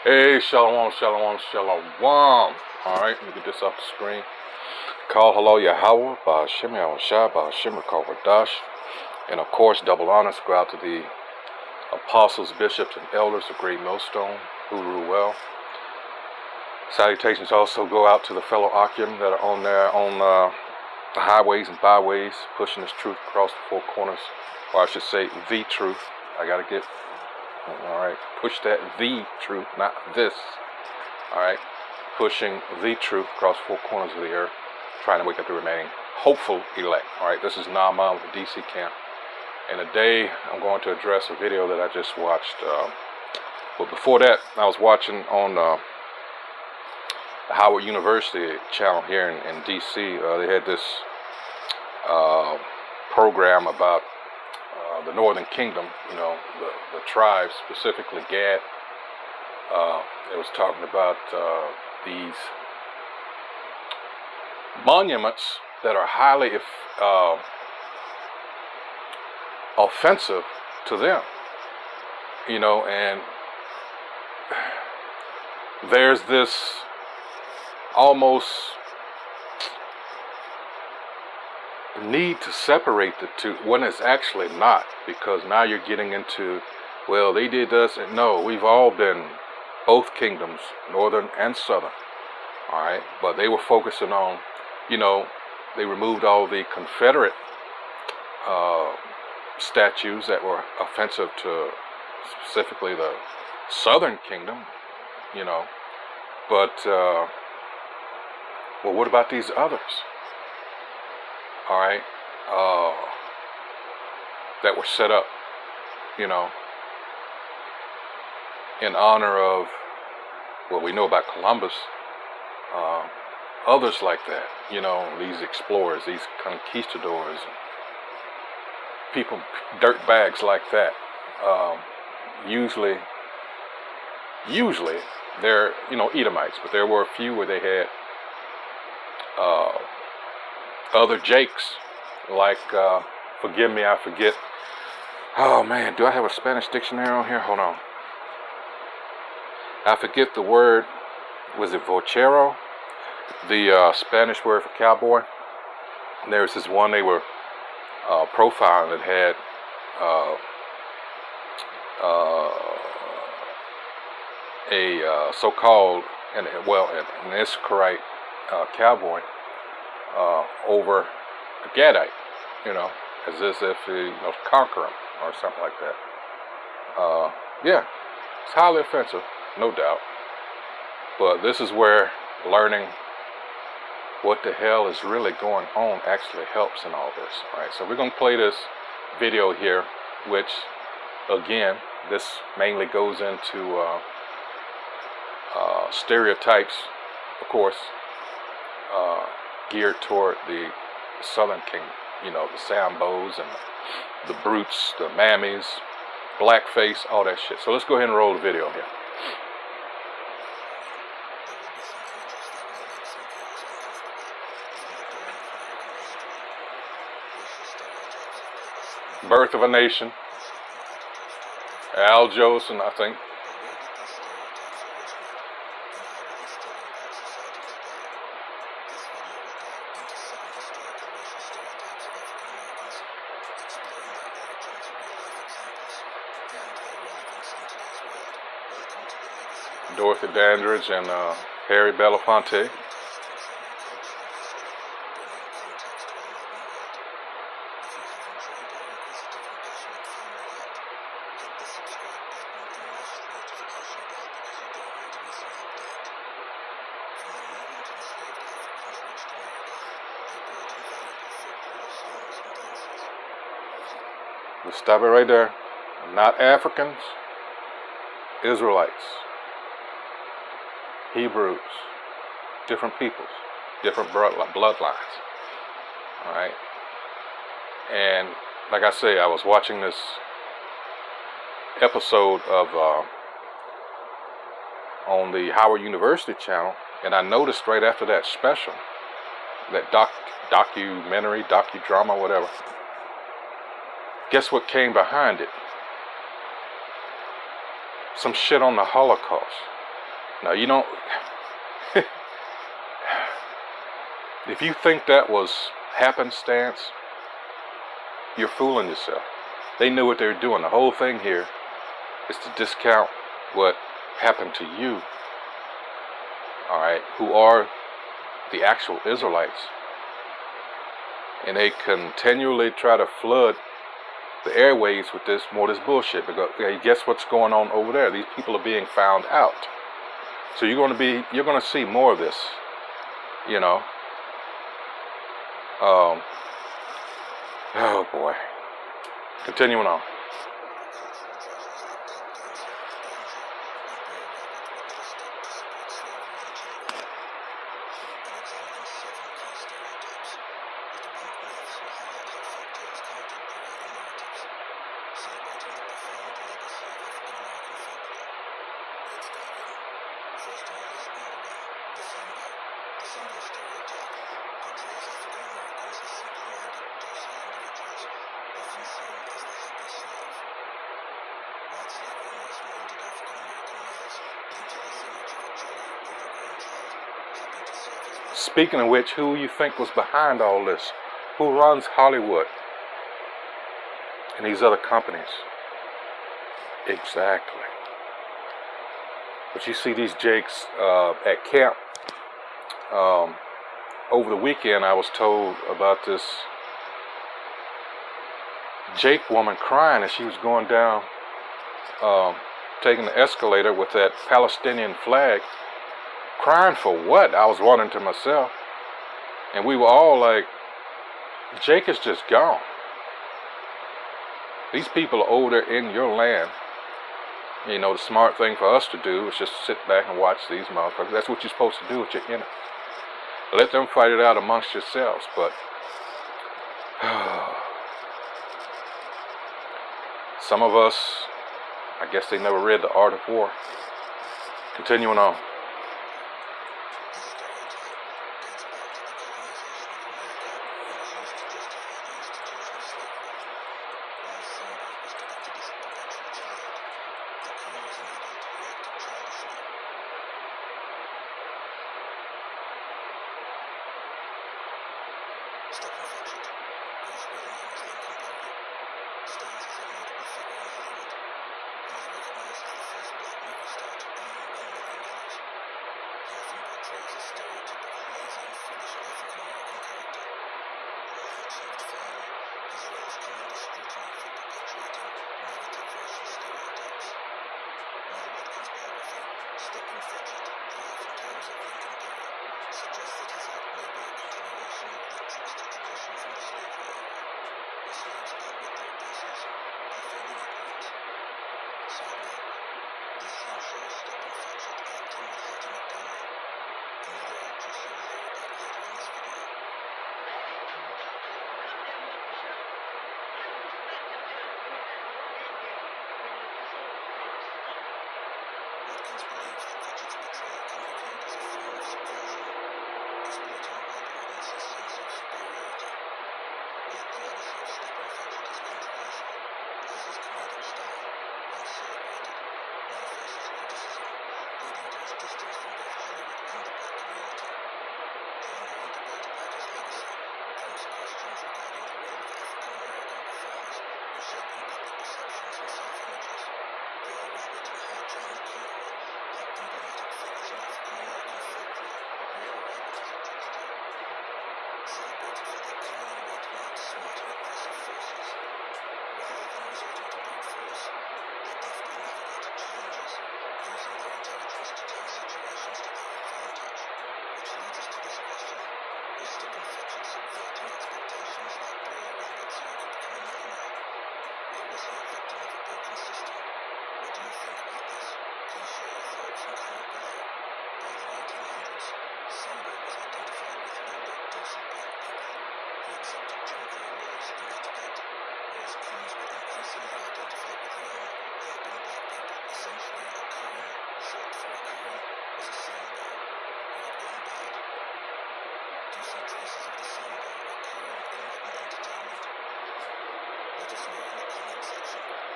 Hey, shalom, shalom, shalom. Alright, let me get this off the screen. Call hello Yahweh, Ba'ashem Yahushua, Ba'ashem Rakavadash. And of course, double honors go out to the apostles, bishops, and elders of Great Millstone who rule well. Salutations also go out to the fellow Akim that are on there on the highways and byways, pushing this truth across the four corners, or I should say, the truth. I gotta get. Alright, push that the truth, not this. Alright, pushing the truth across four corners of the earth, trying to wake up the remaining hopeful elect. Alright, this is Naaman with the DC camp. And today I'm going to address a video that I just watched. But before that, I was watching on the Howard University channel here in DC. They had this program about the Northern Kingdom, you know, the tribes, specifically Gad. It was talking about these monuments that are highly offensive to them, you know, and there's this almost need to separate the two when it's actually not, because now you're getting into, well, they did this, and no, we've all been both kingdoms, northern and southern. All right, but they were focusing on, you know, they removed all the Confederate statues that were offensive to specifically the southern kingdom, you know, but well, what about these others? All right, that were set up, you know, in honor of, well, we know about Columbus, others like that, you know, these explorers, these conquistadors, people, dirt bags like that. Usually they're, you know, Edomites, but there were a few where they had other Jakes, like, forgive me, I forget. Oh man, do I have a Spanish dictionary on here? Hold on. I forget the word. Was it vochero? The Spanish word for cowboy. And there's this one they were profiling that had a so-called, an Issacharite cowboy over a Gadite, you know, as if he, you know, conquer him or something like that. Yeah, it's highly offensive, no doubt. But this is where learning what the hell is really going on actually helps in all this. All right, so we're going to play this video here, which, again, this mainly goes into stereotypes, of course, geared toward the Southern Kingdom. You know, the Sambos and the Brutes, the Mammies, blackface, all that shit. So let's go ahead and roll the video here. Birth of a Nation. Al Jolson, I think. Dorothy Dandridge and Harry Belafonte. Let's stop it right there. Not Africans, Israelites, Hebrews, different peoples, different bloodlines. All right. And like I say, I was watching this episode of on the Howard University channel, and I noticed right after that special, that documentary, docudrama, whatever. Guess what came behind it? Some shit on the Holocaust. Now, you don't, if you think that was happenstance, you're fooling yourself. They knew what they were doing. The whole thing here is to discount what happened to you, all right, who are the actual Israelites. And they continually try to flood the airways with this bullshit, because guess what's going on over there? These people are being found out. So you're going to see more of this, you know. Oh boy. Continuing on. Speaking of which, who you think was behind all this? Who runs Hollywood and these other companies? Exactly. But you see these jakes at camp. Over the weekend, I was told about this Jake woman crying as she was going down, taking the escalator with that Palestinian flag. Crying for what? I was wondering to myself. And we were all like, Jake is just gone. These people are over there in your land. You know, the smart thing for us to do is just sit back and watch these motherfuckers. That's what you're supposed to do with your enemy. Let them fight it out amongst yourselves. But some of us, I guess they never read The Art of War. Continuing on.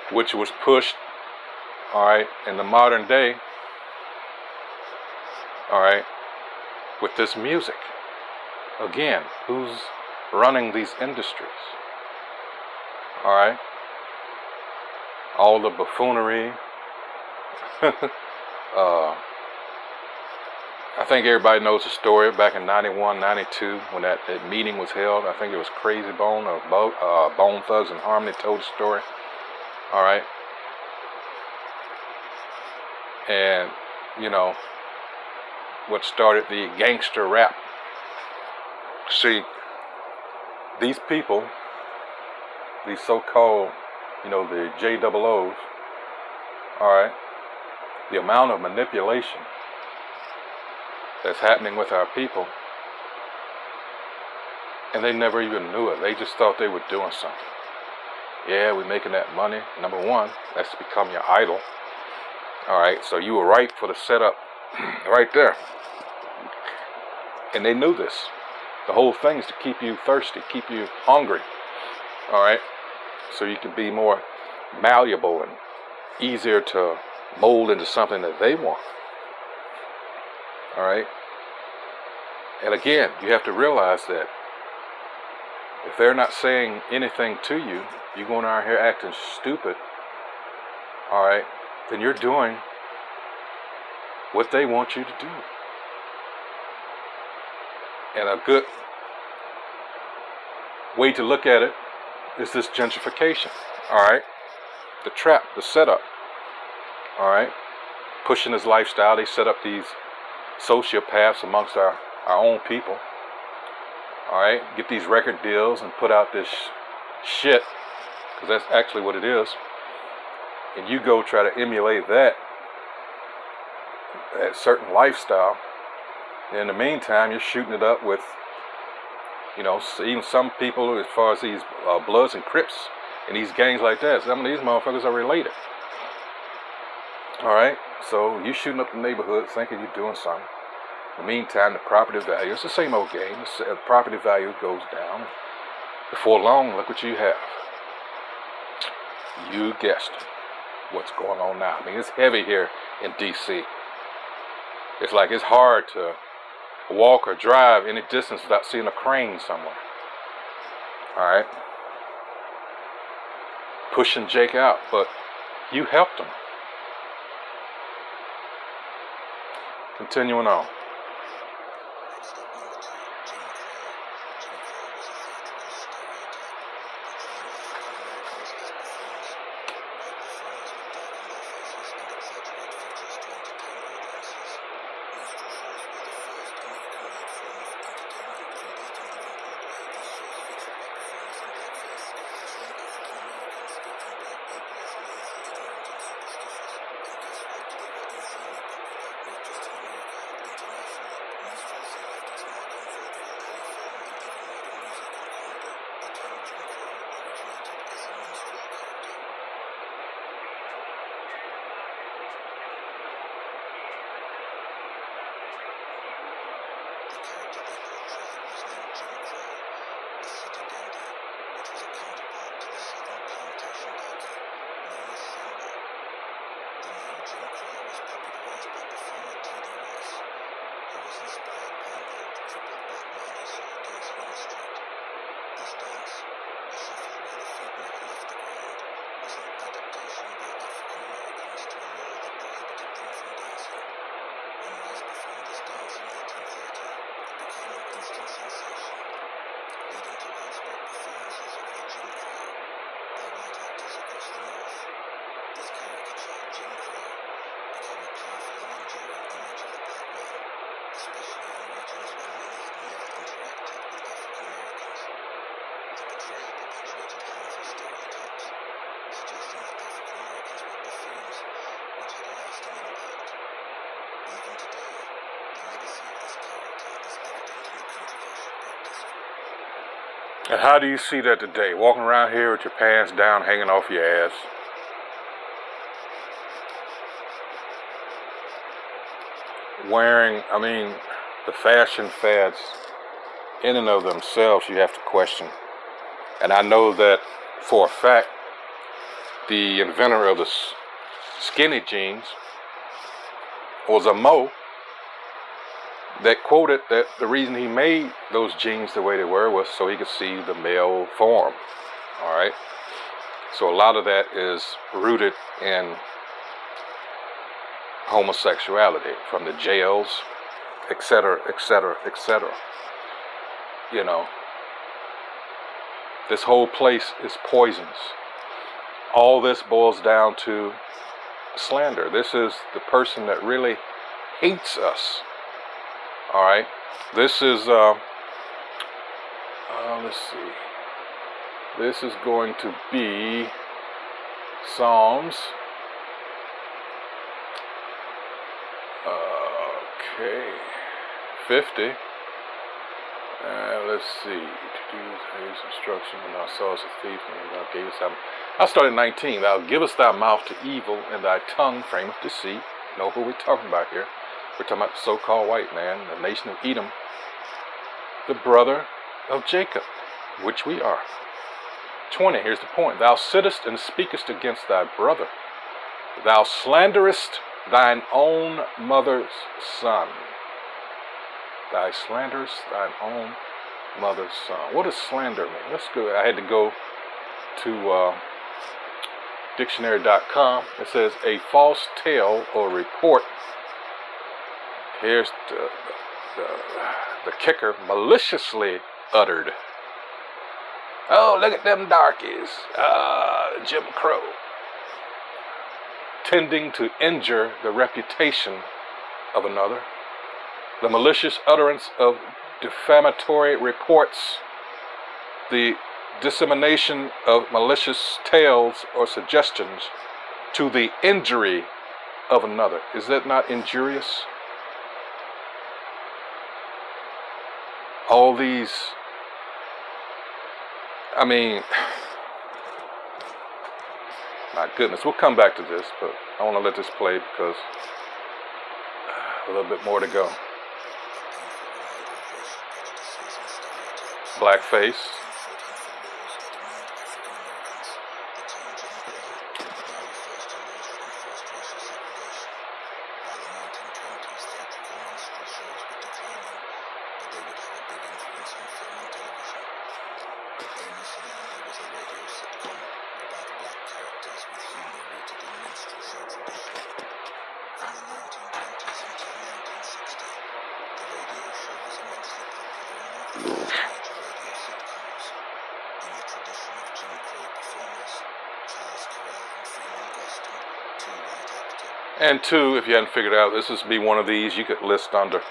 Which was pushed, all right, in the modern day all right, with this music. Again, who's running these industries? All right, all the buffoonery. I think everybody knows the story back in 91, 92 when that meeting was held. I think it was Crazy Bone or Bone Thugs and Harmony told the story. All right. And, you know, what started the gangster rap. See, these people, these so-called, you know, the JOOs, all right, the amount of manipulation that's happening with our people, and they never even knew it. They just thought they were doing something. Yeah, we're making that money. Number one, that's become your idol. All right, so you were right for the setup right there. And they knew this. The whole thing is to keep you thirsty, keep you hungry. All right, so you can be more malleable and easier to mold into something that they want. All right. And again, you have to realize that if they're not saying anything to you, you're going out here acting stupid, all right, then you're doing what they want you to do. And a good way to look at it is this gentrification, all right? The trap, the setup, all right? Pushing this lifestyle, they set up these sociopaths amongst our own people, all right? Get these record deals and put out this shit, because that's actually what it is. And you go try to emulate that certain lifestyle. And in the meantime, you're shooting it up with, you know, even some people as far as these Bloods and Crips and these gangs like that. Some of these motherfuckers are related. All right? So you're shooting up the neighborhood thinking you're doing something. In the meantime, the property value, it's the same old game. The property value goes down. Before long, look what you have. You guessed what's going on now. I mean, it's heavy here in D.C. It's like it's hard to walk or drive any distance without seeing a crane somewhere. All right? Pushing Jake out, but you helped him. Continuing on. And how do you see that today? Walking around here with your pants down, hanging off your ass. Wearing, I mean, the fashion fads in and of themselves you have to question. And I know that for a fact, the inventor of the skinny jeans was a Mo. that quoted that the reason he made those jeans the way they were was so he could see the male form. All right. So a lot of that is rooted in homosexuality, from the jails, etc., etc., etc. You know, this whole place is poisonous. All this boils down to slander. This is the person that really hates us. All right. This is let's see. This is going to be Psalms. Okay, 50. Let's see. To do his instruction, and thou sawest a thief, and thou gavest thy. I'll start at 19. Thou givest thy mouth to evil, and thy tongue frameth deceit. Know who we're talking about here? We're talking about the so-called white man, the nation of Edom, the brother of Jacob, which we are. 20, here's the point. Thou sittest and speakest against thy brother. Thou slanderest thine own mother's son. Thou slanderest thine own mother's son. What does slander mean? Let's go. I had to go to dictionary.com. It says a false tale or report. Here's the kicker. Maliciously uttered. Oh, look at them darkies. Jim Crow. Tending to injure the reputation of another. The malicious utterance of defamatory reports. The dissemination of malicious tales or suggestions to the injury of another. Is that not injurious? All these, I mean, my goodness, we'll come back to this, but I want to let this play because a little bit more to go. Blackface. And two, if you hadn't figured out, this is be one of these you could list under,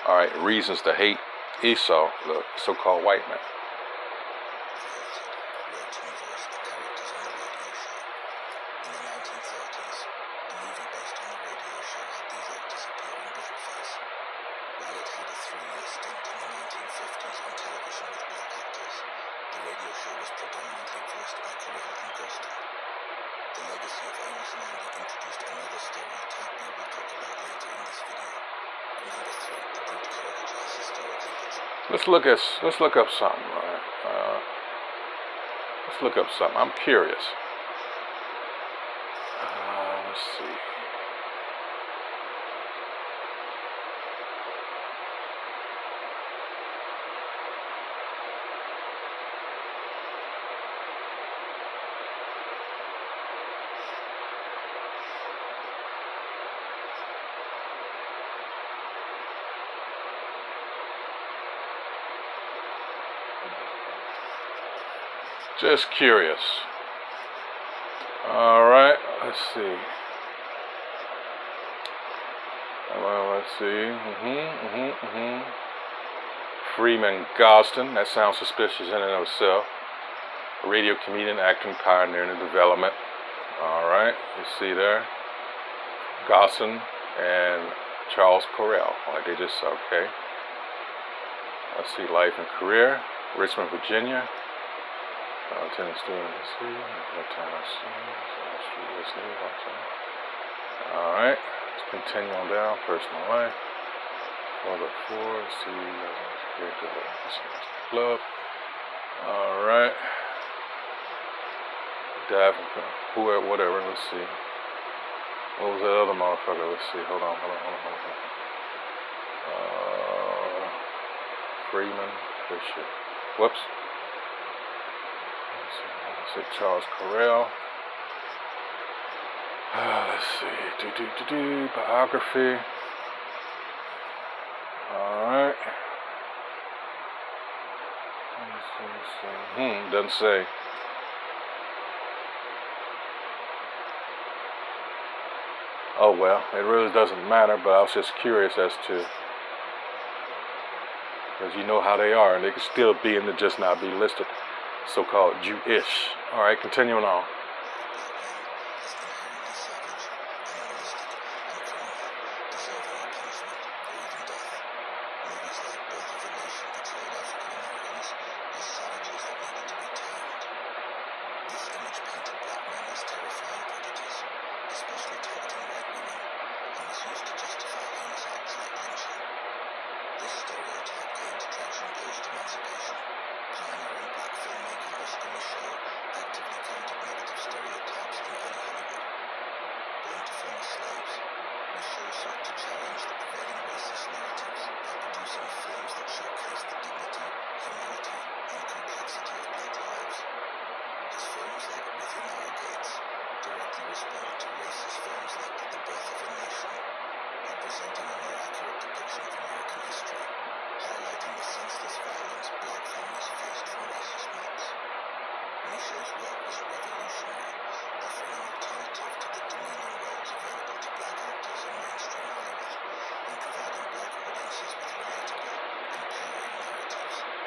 all right, reasons to hate Esau, the so-called white man. Let's look up something. Right? Let's look up something. I'm curious. Let's see. Just curious. All right, let's see. Well, let's see. Freeman Gosden. That sounds suspicious in and of itself. A radio comedian, acting pioneer in the development. All right, you see there. Gosden and Charles Correll. Like they just, okay. Let's see, life and career. Richmond, Virginia. Lieutenant Stewart, all right, let's continue on down. Personal life. Father 4. See, club. All right. Dive and whatever. Let's see. What was that other motherfucker? Let's see. Hold on. Freeman, Fisher. Whoops. Let's see, Charles Correll. Let's see. Biography. Alright. Let's see. Doesn't say. Oh well, it really doesn't matter, but I was just curious as to, because you know how they are, and they can still be and just not be listed, so-called Jewish. Alright, continuing on.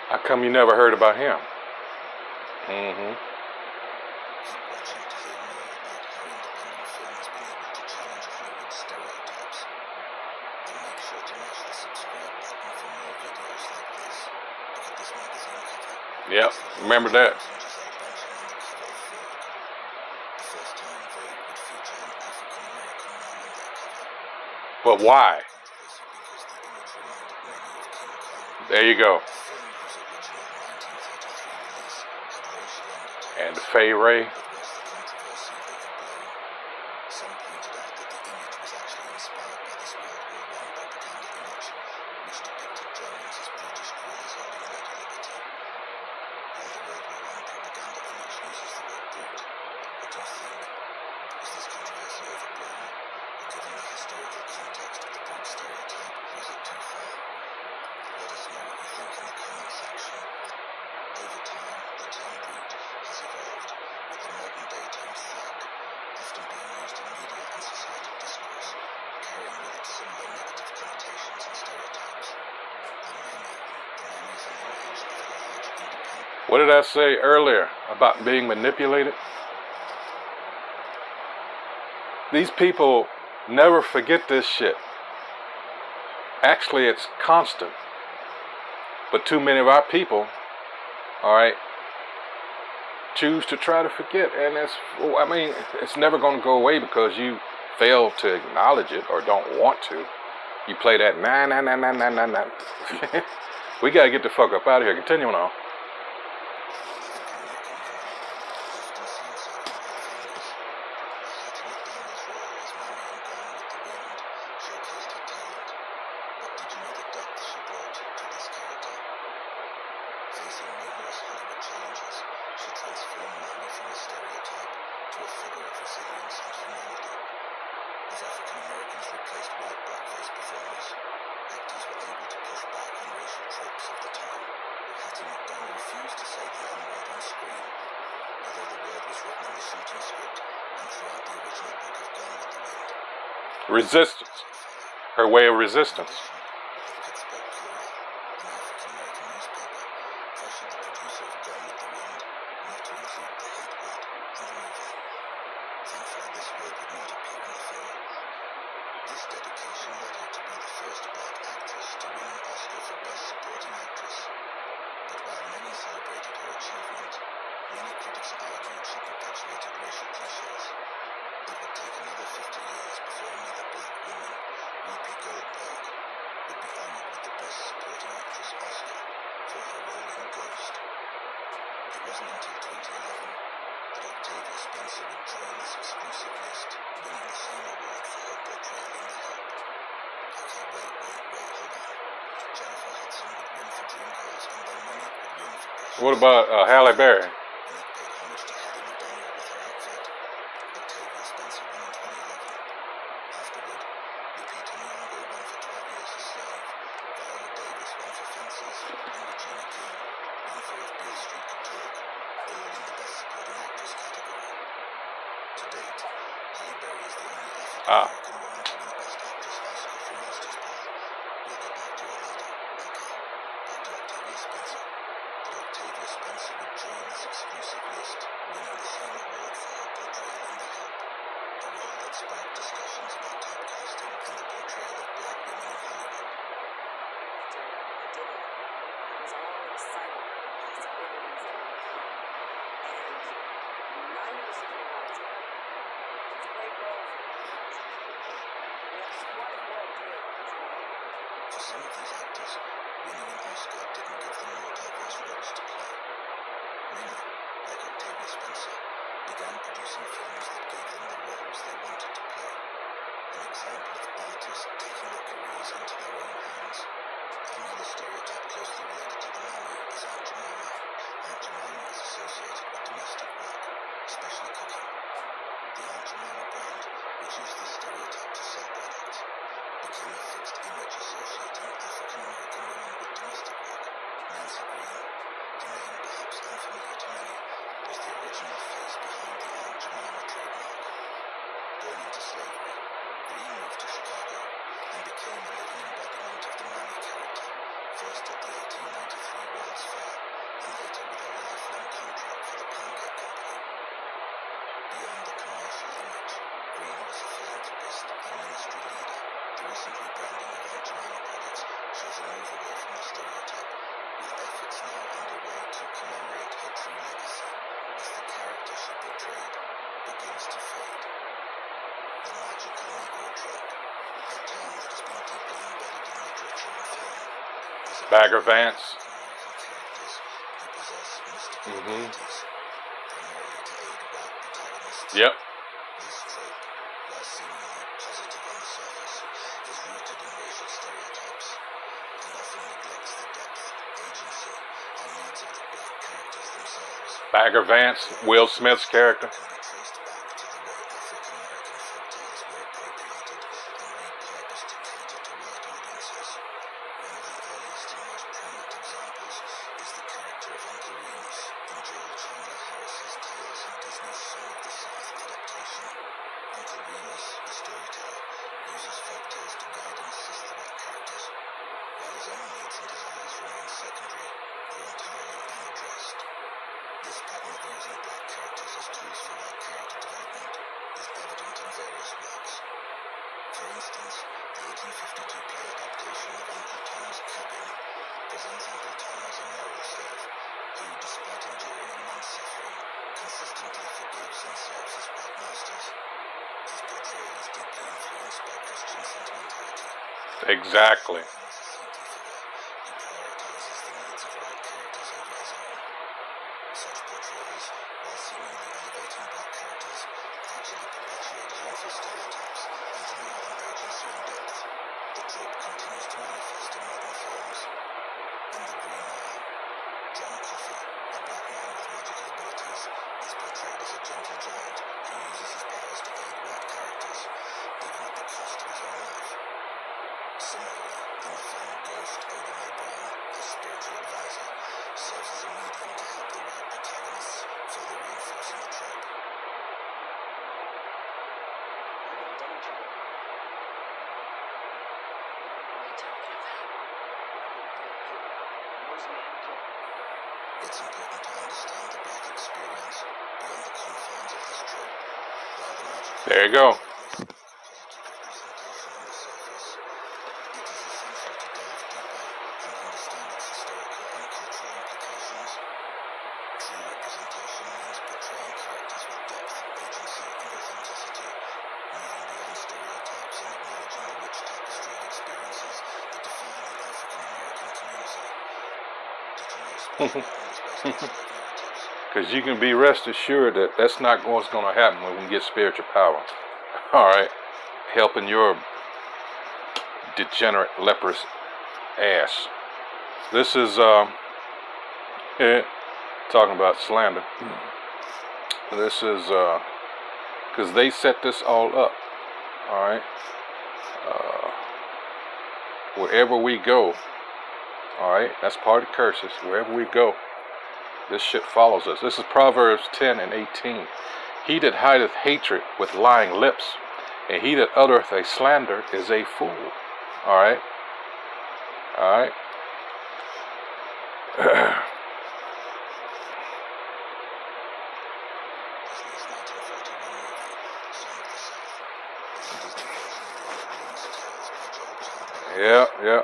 How come you never heard about him? Yep, remember that. But why? There you go. And Fay Ray. What did I say earlier about being manipulated? These people never forget this shit. Actually, it's constant. But too many of our people, alright, choose to try to forget. And it's never going to go away because you fail to acknowledge it or don't want to. You play that nah. We got to get the fuck up out of here. Continuing on. Resistance. Her way of resistance. What about Halle Berry? Ah. Bagger Vance. Yep. Bagger Vance, Will Smith's character. Exactly. There you go. Because you can be rest assured that that's not what's going to happen when we get spiritual power. All right, helping your degenerate, leprous ass. This is talking about slander. This is because they set this all up. All right. Wherever we go, all right, that's part of curses. Wherever we go, this shit follows us. This is Proverbs 10 and 18. He that hideth hatred with lying lips, and he that uttereth a slander is a fool. All right. All right. Yeah, yeah.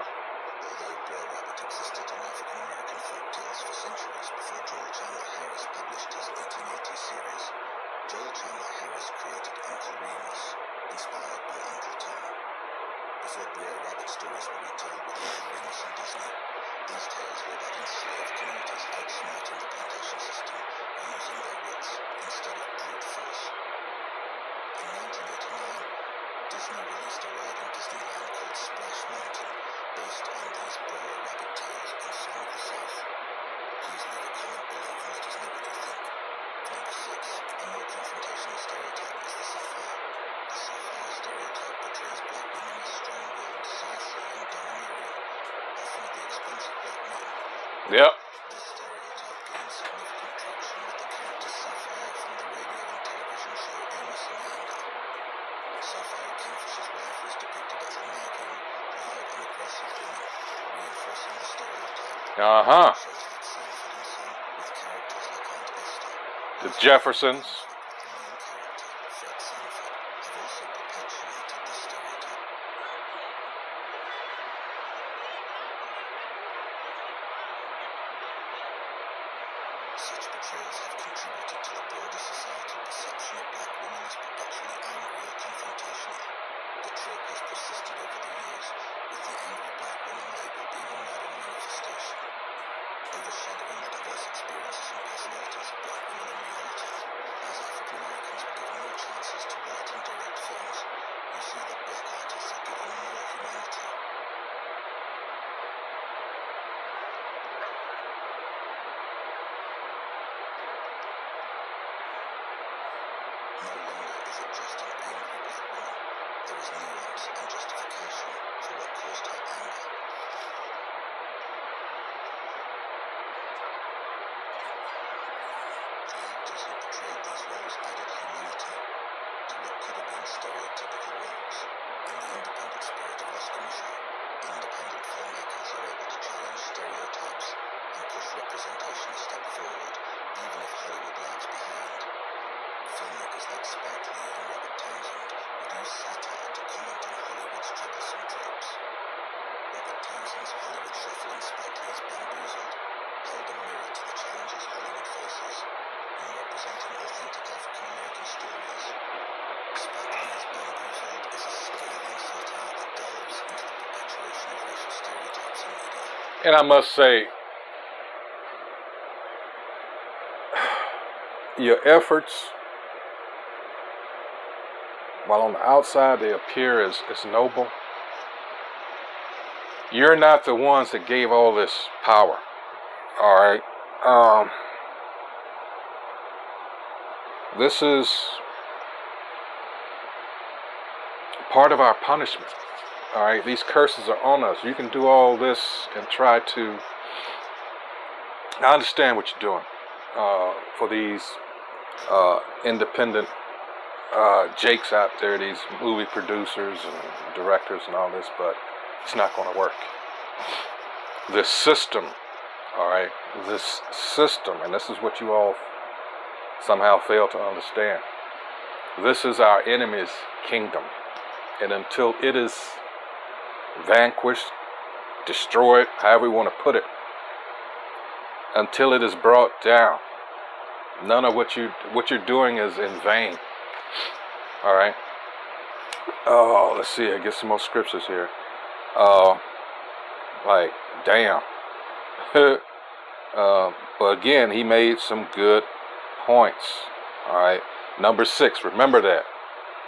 Yep. Uh-huh. The Jeffersons. Such portrayals have contributed to the broader societal perception of black women as perpetually angry or confrontational. The trope has persisted over the years, with the angry black woman label being a modern manifestation. Overshadowing the diverse experiences and personalities of black women in reality, as African Americans were given more chances to write and direct films, you see that black artists are given more humanity. No longer is it just an angry black woman. There is nuance and justification for what caused her anger. The actors who portrayed these roles added humanity to what could have been stereotypical roles. In the independent spirit of Oscar Micheaux, independent filmmakers are able to challenge stereotypes and push representation a step forward, even if Hollywood lags behind. Filmmakers like Spike Lee and Robert Townsend would use satire to comment on Hollywood's troublesome tropes. Robert Townsend's Hollywood Shuffle and Spike Lee's Bamboozled held a mirror to the challenges Hollywood faces in representing authentic African American stories. Spike Lee's Bamboozled is a scathing satire that delves into the perpetuation of racial stereotypes in media. And I must say, your efforts, while on the outside they appear as noble, you're not the ones that gave all this power. All right. This is part of our punishment. All right. These curses are on us. You can do all this and try to. I understand what you're doing for these independent jakes out there, these movie producers and directors and all this, but it's not going to work. This system, all right, this system, and this is what you all somehow fail to understand. This is our enemy's kingdom, and until it is vanquished, destroyed, however you want to put it, until it is brought down, none of what you're doing is in vain. All right. Oh, let's see. I get some more scriptures here. Like, damn. But again, he made some good points. All right. Number 6. Remember that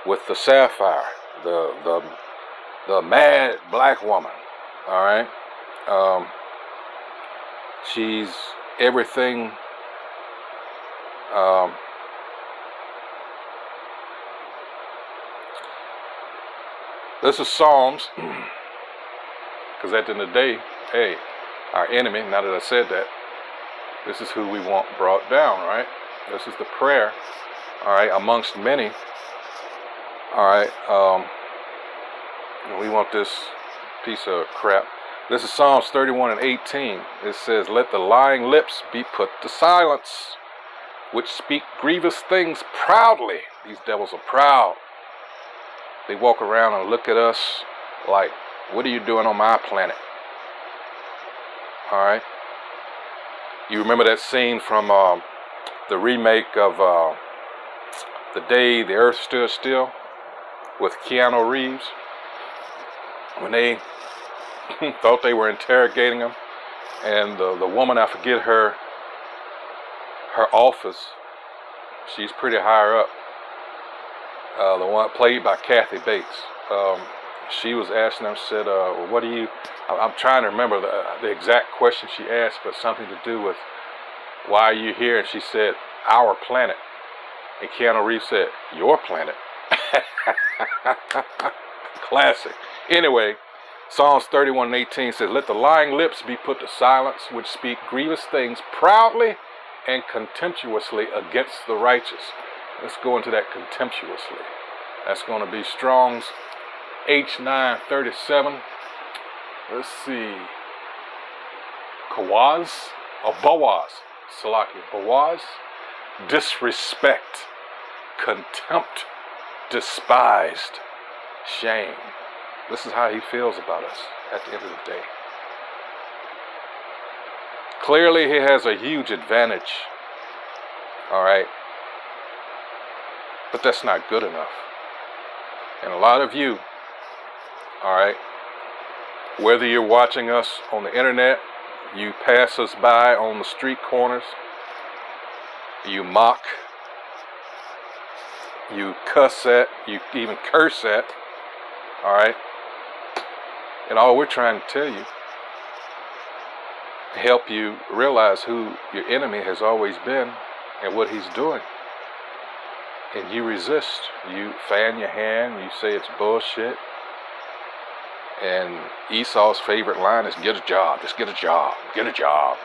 with the sapphire, the mad black woman. All right. She's everything This is Psalms, because at the end of the day, hey, our enemy, now that I said that, this is who we want brought down, right? This is the prayer, all right, amongst many, all right, we want this piece of crap. This is Psalms 31 and 18. It says, let the lying lips be put to silence, which speak grievous things proudly. These devils are proud. They walk around and look at us like, what are you doing on my planet? All right. You remember that scene from the remake of The Day the Earth Stood Still with Keanu Reeves? When they thought they were interrogating him, and the woman, I forget her office, she's pretty higher up, the one played by Kathy Bates, she was asking them, said, what do you, I'm trying to remember the exact question she asked, but something to do with, why are you here? And she said, our planet. And Keanu Reeves said, your planet. Classic. Anyway, Psalms 31 and 18 says, let the lying lips be put to silence, which speak grievous things proudly and contemptuously against the righteous. Let's go into that contemptuously. That's going to be Strong's H937. Let's see. Kawaz or Boaz. Salaki. Boaz. Disrespect. Contempt. Despised. Shame. This is how he feels about us at the end of the day. Clearly, he has a huge advantage. All right. But that's not good enough. And a lot of you, all right, whether you're watching us on the internet, you pass us by on the street corners, you mock, you cuss at, you even curse at, all right? And all we're trying to tell you, help you realize who your enemy has always been and what he's doing. And you resist. You fan your hand, you say it's bullshit. And Esau's favorite line is, get a job, just get a job, get a job.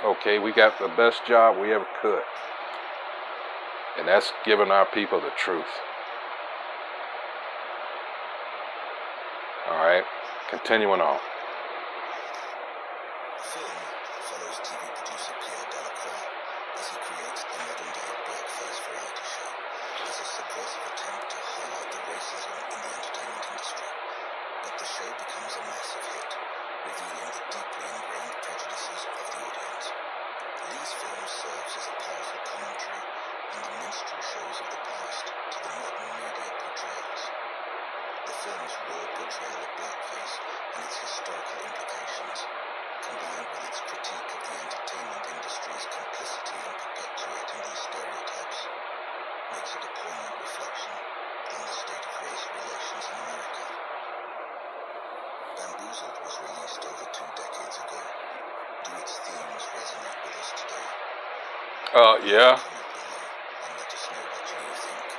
Okay, we got the best job we ever could. And that's giving our people the truth. All right, continuing on. The film follows TV producer Pierre Delacroix as he creates a modern-day blackface variety show as a subversive attempt to highlight the racism in the entertainment industry. But the show becomes a massive hit, revealing the deeply ingrained prejudices of the audience. These films serves as a powerful commentary on the minstrel shows of the past to the modern media portrayals. The film's raw portrayal of blackface and its historical implications, combined with its critique of the entertainment industry's complicity in perpetuating these stereotypes, makes it a poignant reflection on the state of race relations in America. Bamboozled was released over 2 decades ago. Do its themes resonate with us today? Yeah. Comment below and let us know what you think.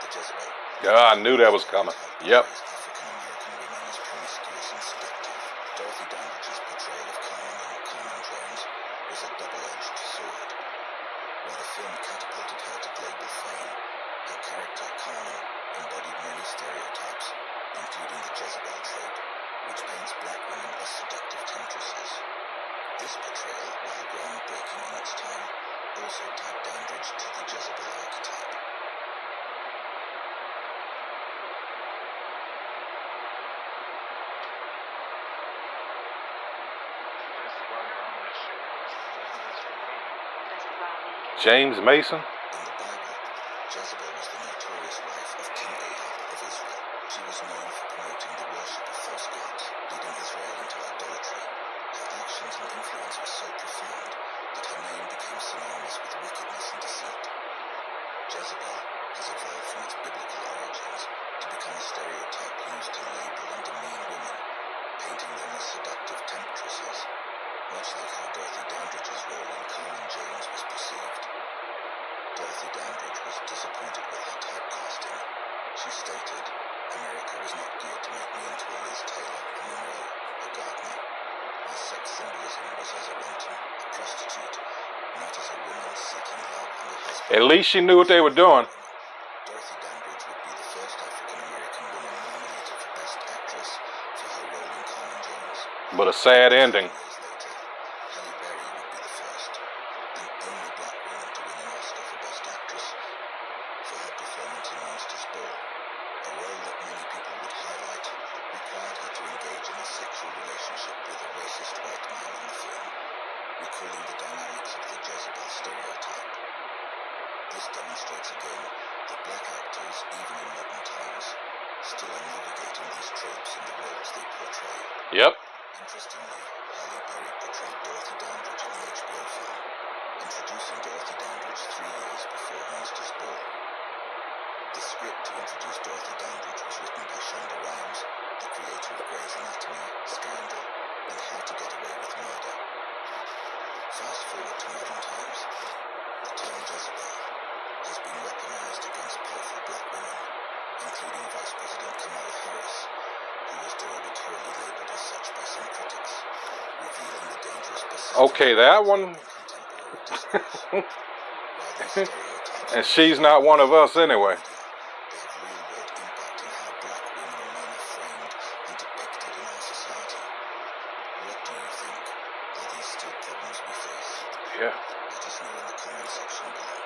The Jezebel. Yeah, I knew that was coming. Yep. African-American women as promiscuous and seductive. Dorothy Dandridge's portrayal of Carmen Jones was a double-edged sword. While the film catapulted her to global fame, her character, Carmen, embodied many stereotypes, including the Jezebel trope, which paints black women as seductive temptresses. This portrayal, while groundbreaking in its time, also tied Dandridge to the Jezebel archetype. James Mason. In the Bible, Jezebel was the notorious wife of King Ahab of Israel. She was known for promoting the worship of false gods, leading Israel into idolatry. Her actions and influence were so profound that her name became synonymous with wickedness and deceit. Jezebel has evolved from its biblical origins to become a stereotype used to label and demean women, painting them as seductive temptresses. much like how Dorothy Dandridge's role in Carmen Jones was perceived. Dorothy Dandridge was disappointed with her typecasting. She stated, "America was not geared to make me into a Liz Taylor, a Monroe, a Gardner. My sex symbolism was as a wanton, a prostitute, not as a woman seeking love and a husband." At least she knew what they were doing. Dorothy Dandridge would be the first African-American woman nominated for Best Actress for her role in Carmen Jones. But a sad ending. Years later, Halle Berry would be the first, and only black woman to win an Oscar for Best Actress for her performance in Monsters Ball. A role that many people would highlight required her to engage in a sexual relationship with a racist white man in the film, recalling the dynamics of the Jezebel stereotype. This demonstrates again that black actors, even in modern times, still are navigating these tropes in the roles they portray. Yep. Interestingly, Halle Berry portrayed Dorothy Dandridge in the HBO film, introducing Dorothy Dandridge 3 years before Monsters Ball. The script to introduce Dorothy Dandridge was written by Shonda Rhimes, the creator of Grey's Anatomy, Scandal, and How to Get Away with Murder. Fast forward to modern times, the term Jezebel has been weaponized against powerful black women, including Vice President Kamala Harris, who was derogatorily labeled as such by some critics, revealing the dangerous persistence Okay, that one. in contemporary discourse. While these stereotypes And she's not one of us anyway. they have real-world impact on how black women and men are framed and depicted in our society. What do you think? Are these still problems we face? Yeah. Let us know in the comment section below.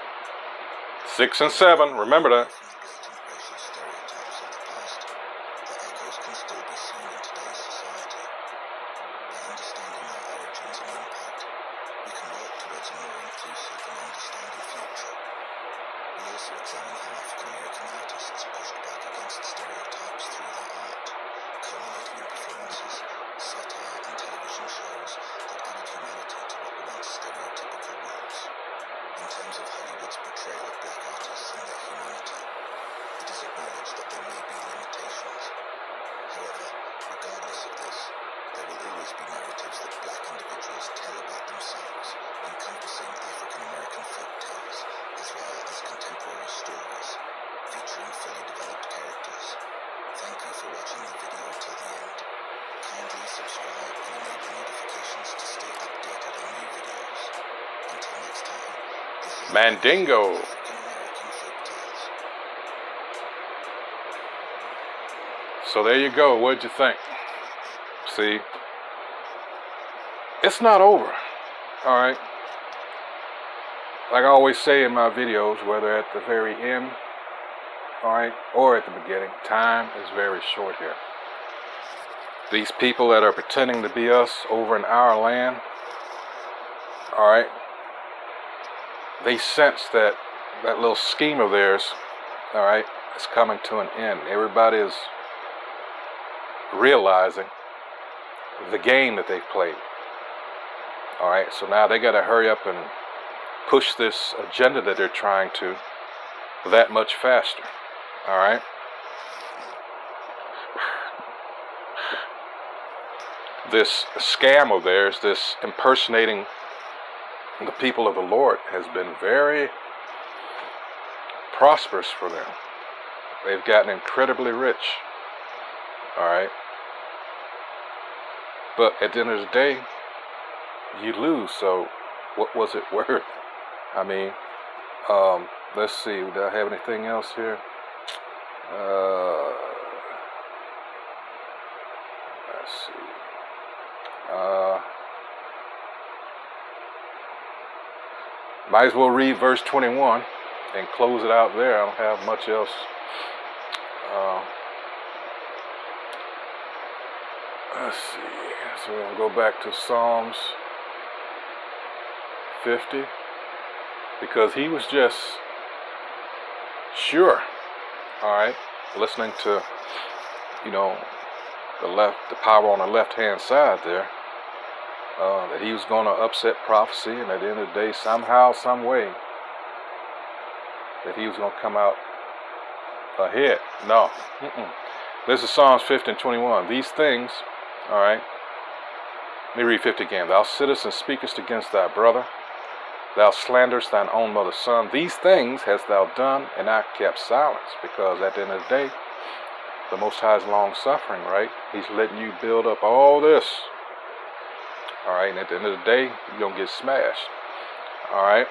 6 and 7. Remember that. From the blatant racial stereotypes of the past, the echoes can still be seen in today's society. By understanding their origins and impact, we can work towards a more inclusive and understanding future. We also examine how African-American artists pushed back against stereotypes through their art, culminating in performances, satire, and television shows that added humanity to what were once stereotypical roles. In terms of Hollywood's portrayal of black artists and their humanity, it is acknowledged that there may be limitations. However, regardless of this, there will always be narratives that black individuals tell about themselves, encompassing African-American folk tales, as well as contemporary stories, featuring fully developed characters. Thank you for watching the video till the end. Kindly subscribe and enable notifications to stay updated on new videos. Until next time, this is Mandingo. African-American folk tales. So there you go. What'd you think? See, it's not over. All right. Like I always say in my videos, whether at the very end, all right, or at the beginning, time is very short here. These people that are pretending to be us over in our land, all right, they sense that that little scheme of theirs, all right, is coming to an end. Everybody is realizing the game that they've played. All right, so now they got to hurry up and push this agenda that they're trying to that much faster. All right. This scam of theirs, this impersonating the people of the Lord, has been very prosperous for them. They've gotten incredibly rich. All right. But at the end of the day, you lose. So what was it worth? I mean, let's see. Do I have anything else here? Let's see. Might as well read verse 21 and close it out there. I don't have much else. Let's see. So we're going to go back to Psalms 50, because he was just sure, all right, listening to, you know, the power on the left-hand side there, that he was going to upset prophecy, and at the end of the day, somehow, some way, that he was going to come out ahead. No. This is Psalms 50 and 21. These things, all right, me read 50 again. Thou sittest and speakest against thy brother. Thou slanderest thine own mother's son. These things hast thou done, and I kept silence. Because at the end of the day, the Most High is long-suffering, right? He's letting you build up all this. All right, and at the end of the day, you're going to get smashed. All right.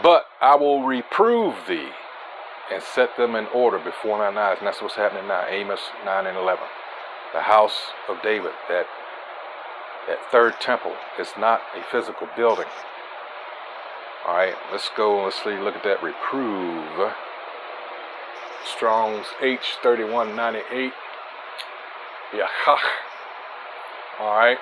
But I will reprove thee and set them in order before thine eyes. And that's what's happening now. Amos 9 and 11. The house of David, that third temple, is not a physical building. All right, let's go. Let's see. Look at that. Reprove. Strong's H3198. Yahah. All right.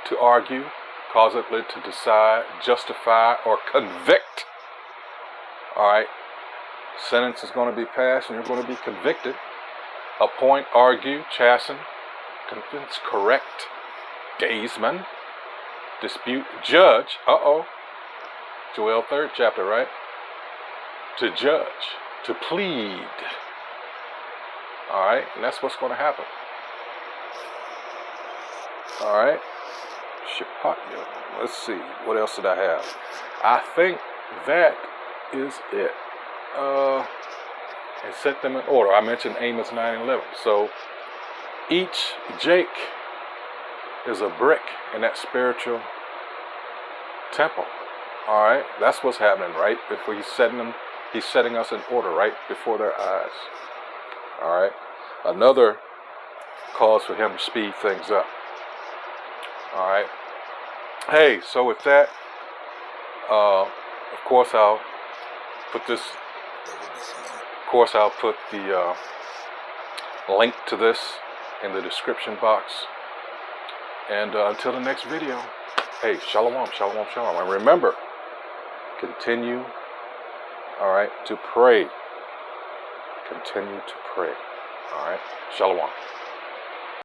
To argue, causally to decide, justify, or convict. All right. Sentence is going to be passed, and you're going to be convicted. Appoint, argue, chasten, convince, correct, daysman, dispute, judge. Joel 3rd chapter, right? To judge, to plead. All right, and that's what's going to happen. All right. Shapatya. Let's see. What else did I have? I think that is it. And set them in order. I mentioned Amos 9 and 11. So each Jake is a brick in that spiritual temple. All right, that's what's happening, right? Before he's setting us in order, right before their eyes. All right, another cause for him to speed things up. All right. Hey, so with that, of course I'll put this. Of course, I'll put the link to this in the description box. And until the next video, hey, shalom, shalom, shalom. And remember, continue, all right, to pray. Continue to pray, all right? Shalom.